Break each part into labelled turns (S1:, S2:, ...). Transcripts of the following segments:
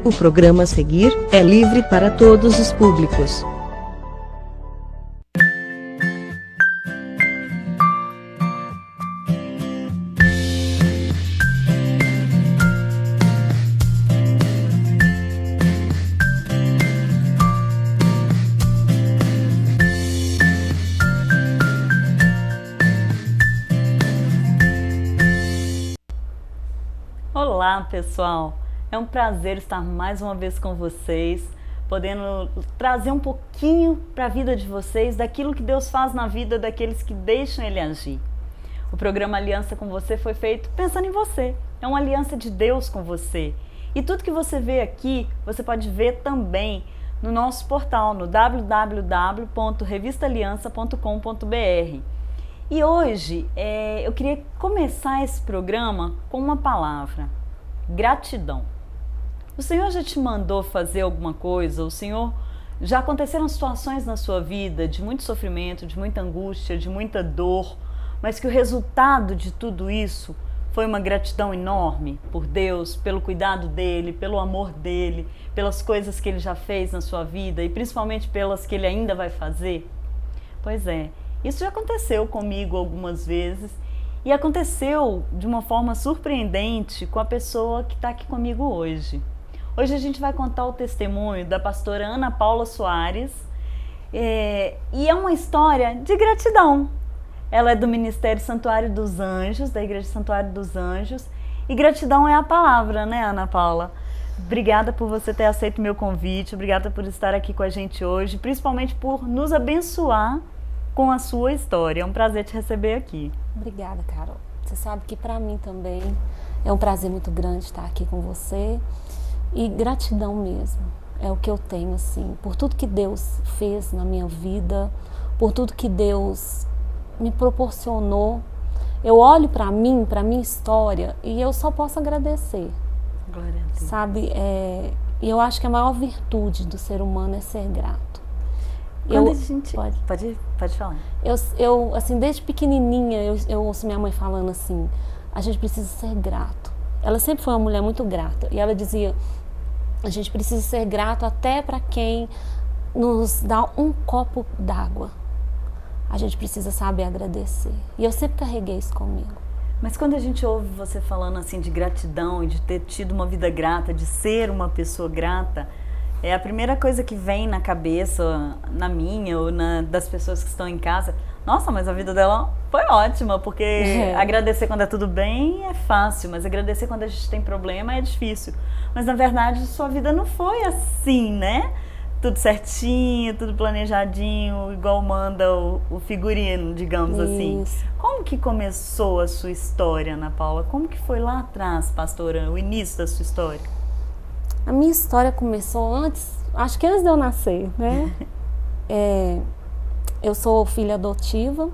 S1: O programa a seguir é livre para todos os públicos.
S2: Olá, pessoal! É um prazer estar mais uma vez com vocês, podendo trazer um pouquinho para a vida de vocês daquilo que Deus faz na vida daqueles que deixam Ele agir. O programa Aliança com Você foi feito pensando em você. É uma aliança de Deus com você. E tudo que você vê aqui, você pode ver também no nosso portal, no www.revistaliança.com.br. E hoje eu queria começar esse programa com uma palavra: gratidão. O Senhor já te mandou fazer alguma coisa? O Senhor já aconteceram situações na sua vida de muito sofrimento, de muita angústia, de muita dor, mas que o resultado de tudo isso foi uma gratidão enorme por Deus, pelo cuidado dEle, pelo amor dEle, pelas coisas que Ele já fez na sua vida e principalmente pelas que Ele ainda vai fazer? Pois é, isso já aconteceu comigo algumas vezes e aconteceu de uma forma surpreendente com a pessoa que está aqui comigo hoje. Hoje a gente vai contar o testemunho da pastora Ana Paula Soares e é uma história de gratidão. Ela é do Ministério Santuário dos Anjos, da Igreja Santuário dos Anjos, e gratidão é a palavra, né, Ana Paula? Obrigada por você ter aceito o meu convite, obrigada por estar aqui com a gente hoje, principalmente por nos abençoar com a sua história. É um prazer te receber aqui.
S3: Obrigada, Carol. Você sabe que para mim também é um prazer muito grande estar aqui com você. E gratidão mesmo, é o que eu tenho, assim, por tudo que Deus fez na minha vida, por tudo que Deus me proporcionou. Eu olho para mim, para minha história, e eu só posso agradecer.
S2: Glória a Deus.
S3: Sabe, e eu acho que a maior virtude do ser humano é ser grato.
S2: Quando a gente... Pode falar.
S3: Eu, assim, desde pequenininha, eu ouço minha mãe falando assim, a gente precisa ser grato. Ela sempre foi uma mulher muito grata, e ela dizia, a gente precisa ser grato até para quem nos dá um copo d'água. A gente precisa saber agradecer. E eu sempre carreguei isso comigo.
S2: Mas quando a gente ouve você falando assim de gratidão e de ter tido uma vida grata, de ser uma pessoa grata, é a primeira coisa que vem na cabeça, na minha ou das pessoas que estão em casa. Nossa, mas a vida dela foi ótima, porque agradecer quando é tudo bem é fácil, mas agradecer quando a gente tem problema é difícil. Mas na verdade sua vida não foi assim, né? Tudo certinho, tudo planejadinho, igual manda o figurino, digamos assim. Como que começou a sua história, Ana Paula? Como que foi lá atrás, pastora, o início da sua história?
S3: A minha história começou antes, acho que antes de eu nascer, né? Eu sou filha adotiva,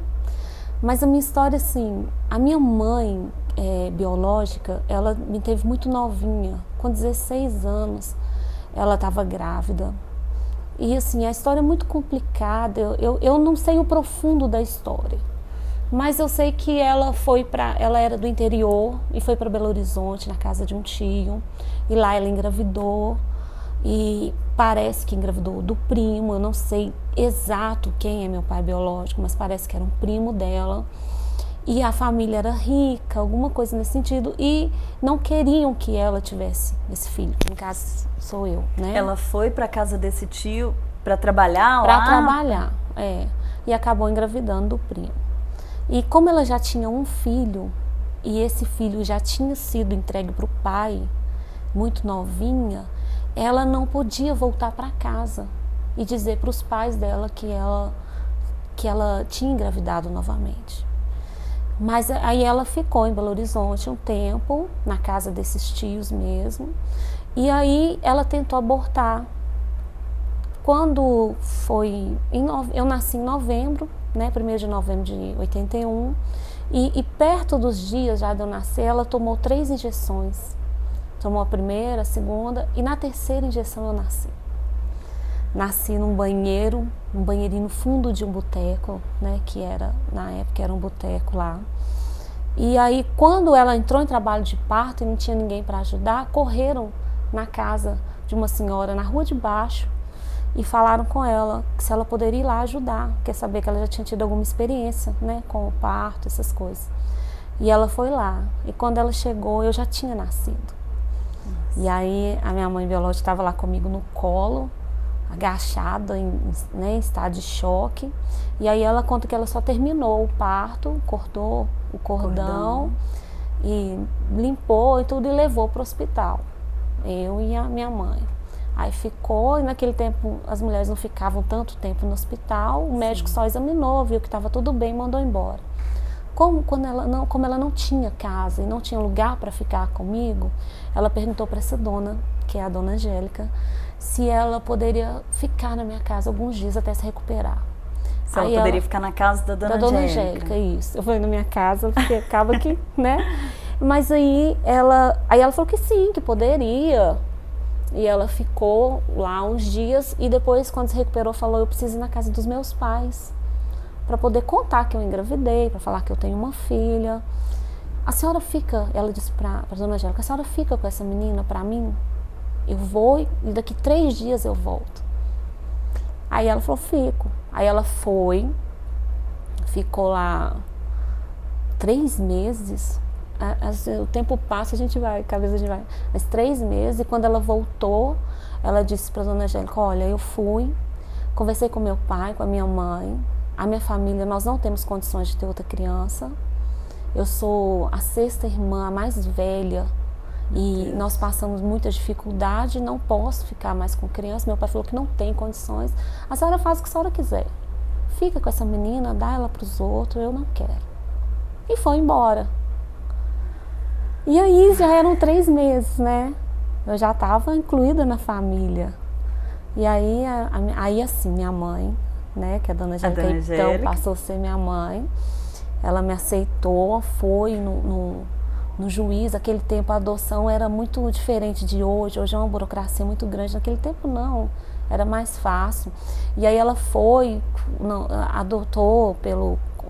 S3: mas a minha história, assim, a minha mãe biológica, ela me teve muito novinha, com 16 anos, ela estava grávida. E assim, a história é muito complicada, eu não sei o profundo da história, mas eu sei que ela era do interior e foi para Belo Horizonte, na casa de um tio, e lá ela engravidou, e parece que engravidou do primo, eu não sei exato quem é meu pai biológico, mas parece que era um primo dela, e a família era rica, alguma coisa nesse sentido, e não queriam que ela tivesse esse filho, que no caso sou eu, né?
S2: Ela foi para casa desse tio para trabalhar lá?
S3: Para trabalhar, e acabou engravidando do primo. E como ela já tinha um filho, e esse filho já tinha sido entregue para o pai, muito novinha, ela não podia voltar para casa e dizer para os pais dela que ela tinha engravidado novamente. Mas aí ela ficou em Belo Horizonte um tempo, na casa desses tios mesmo, e aí ela tentou abortar. Quando foi, eu nasci em novembro, né, 1º de novembro de 81, e perto dos dias já de eu nascer, ela tomou 3 injeções. Tomou a primeira, a segunda, e na 3ª injeção eu nasci. Nasci num banheirinho no fundo de um boteco, né, que na época era um boteco lá. E aí, quando ela entrou em trabalho de parto e não tinha ninguém para ajudar, correram na casa de uma senhora na rua de baixo e falaram com ela que se ela poderia ir lá ajudar, quer saber que ela já tinha tido alguma experiência, né, com o parto, essas coisas. E ela foi lá, e quando ela chegou, eu já tinha nascido. E aí a minha mãe biológica estava lá comigo no colo, agachada, em estado de choque. E aí ela conta que ela só terminou o parto, cortou o cordão e limpou e tudo e levou para o hospital. Eu e a minha mãe. Aí ficou, e naquele tempo as mulheres não ficavam tanto tempo no hospital, o médico só examinou, viu que estava tudo bem e mandou embora. Como ela não tinha casa e não tinha lugar para ficar comigo, ela perguntou para essa dona, que é a dona Angélica, se ela poderia ficar na minha casa alguns dias até se recuperar.
S2: Se ela poderia ficar na casa da dona Angélica. Da dona Angélica,
S3: isso. Eu falei na minha casa, porque acaba aqui, né? Mas aí ela falou que sim, que poderia. E ela ficou lá uns dias e depois, quando se recuperou, falou: eu preciso ir na casa dos meus pais para poder contar que eu engravidei, para falar que eu tenho uma filha. A senhora fica, ela disse para a dona Angélica, a senhora fica com essa menina para mim? Eu vou e daqui 3 dias eu volto. Aí ela falou: fico. Aí ela foi, ficou lá 3 meses. O tempo passa, a gente vai, a cabeça a gente vai. Mas 3 meses, e quando ela voltou, ela disse para a dona Angélica: olha, eu fui, conversei com meu pai, com a minha mãe, a minha família, nós não temos condições de ter outra criança. Eu sou a 6ª irmã, a mais velha, e nós passamos muita dificuldade, não posso ficar mais com criança. Meu pai falou que não tem condições. A senhora faz o que a senhora quiser. Fica com essa menina, dá ela para os outros, eu não quero. E foi embora. E aí já eram 3 meses, né? Eu já estava incluída na família. E aí, assim, minha mãe, né, que é a dona Angélica, então passou a ser minha mãe, ela me aceitou, foi no juiz. Aquele tempo a adoção era muito diferente de hoje é uma burocracia muito grande, naquele tempo não, era mais fácil. E aí ela foi, adotou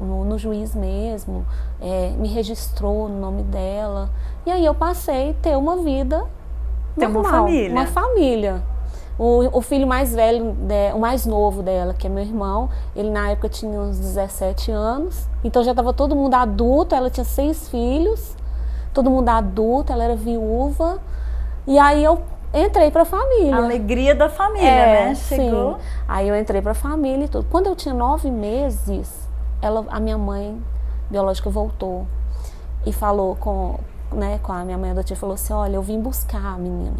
S3: no juiz mesmo, me registrou no nome dela, e aí eu passei a ter uma vida normal, uma família. O filho mais velho, o mais novo dela, que é meu irmão, ele na época tinha uns 17 anos, então já estava todo mundo adulto, ela tinha 6 filhos, todo mundo adulto, ela era viúva, e aí eu entrei para a família.
S2: A alegria da família, né? Chegou.
S3: Sim. Aí eu entrei para a família e tudo. Quando eu tinha 9 meses, a minha mãe biológica voltou e falou com a minha mãe adotiva, falou assim: olha, eu vim buscar a menina,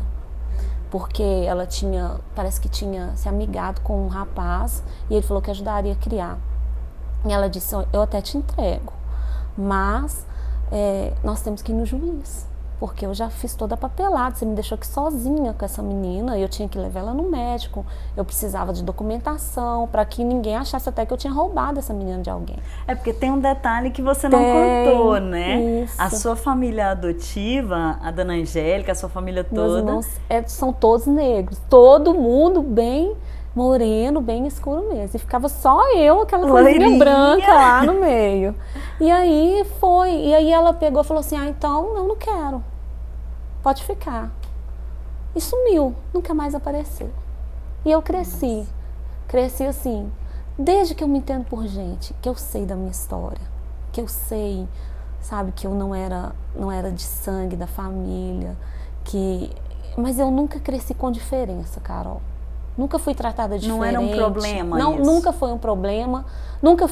S3: porque ela parece que tinha se amigado com um rapaz, e ele falou que ajudaria a criar. E ela disse: eu até te entrego, mas nós temos que ir no juiz, porque eu já fiz toda a papelada, você me deixou aqui sozinha com essa menina, eu tinha que levar ela no médico, eu precisava de documentação, para que ninguém achasse até que eu tinha roubado essa menina de alguém.
S2: É porque tem um detalhe que você não contou, né?
S3: Isso.
S2: A sua família adotiva, a dona Angélica, a sua família toda...
S3: Meus irmãos são todos negros, todo mundo bem moreno, bem escuro mesmo. E ficava só eu, aquela coisinha branca lá no meio. E aí ela pegou e falou assim: então eu não quero, pode ficar. E sumiu, nunca mais apareceu. E eu cresci assim, desde que eu me entendo por gente, que eu sei da minha história, que eu sei, sabe, que eu não era de sangue da família, mas eu nunca cresci com diferença, Carol. Nunca fui tratada diferente.
S2: Não era um problema
S3: não,
S2: isso?
S3: Nunca foi um problema. Nunca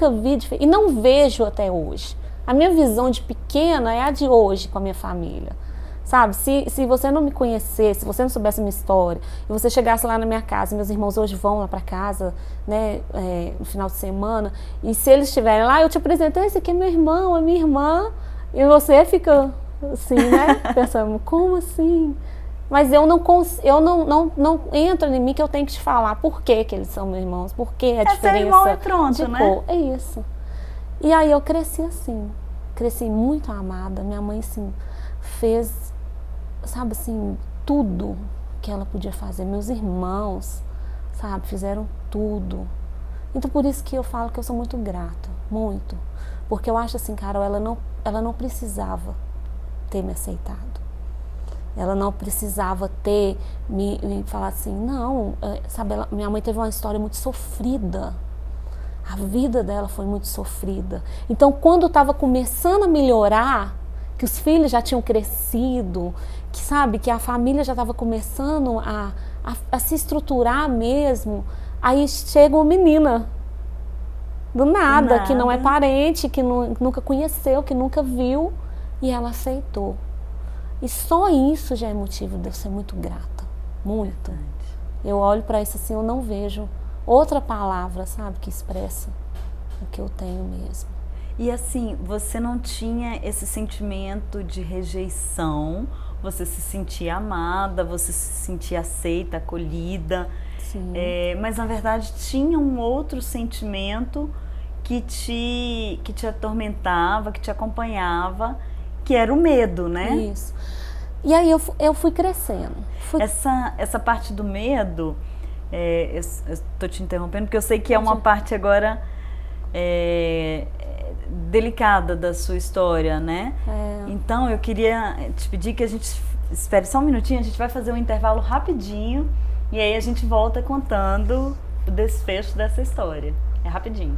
S3: vi diferente. E não vejo até hoje. A minha visão de pequena é a de hoje com a minha família. Sabe? Se você não me conhecesse, se você não soubesse a minha história, e você chegasse lá na minha casa, meus irmãos hoje vão lá para casa, né, no final de semana, e se eles estiverem lá, eu te apresento: esse aqui é meu irmão, é minha irmã, e você fica assim, né, pensando: como assim? Mas eu não entra em mim que eu tenho que te falar por que eles são meus irmãos, por que a diferença
S2: irmão e pronto,
S3: de
S2: né?
S3: cor. É isso. E aí eu cresci assim, cresci muito amada. Minha mãe, assim, fez, sabe, assim, tudo que ela podia fazer. Meus irmãos, sabe, fizeram tudo. Então por isso que eu falo que eu sou muito grata, muito. Porque eu acho assim, Carol, ela não precisava ter me aceitado. Ela não precisava me falar assim, não, sabe, minha mãe teve uma história muito sofrida. A vida dela foi muito sofrida. Então, quando estava começando a melhorar, que os filhos já tinham crescido, que sabe, que a família já estava começando a se estruturar mesmo, aí chega uma menina do nada, que não é parente, que nunca conheceu, que nunca viu, e ela aceitou. E só isso já é motivo de eu ser muito grata, muito. Eu olho para isso assim, eu não vejo outra palavra, sabe, que expressa o que eu tenho mesmo.
S2: E assim, você não tinha esse sentimento de rejeição, você se sentia amada, você se sentia aceita, acolhida, mas na verdade tinha um outro sentimento que te atormentava, que te acompanhava, que era o medo, né?
S3: Isso. E aí eu fui crescendo.
S2: Essa parte do medo, eu estou te interrompendo porque eu sei que é uma parte agora delicada da sua história, né? Então eu queria te pedir que a gente espere só um minutinho, a gente vai fazer um intervalo rapidinho e aí a gente volta contando o desfecho dessa história. É rapidinho.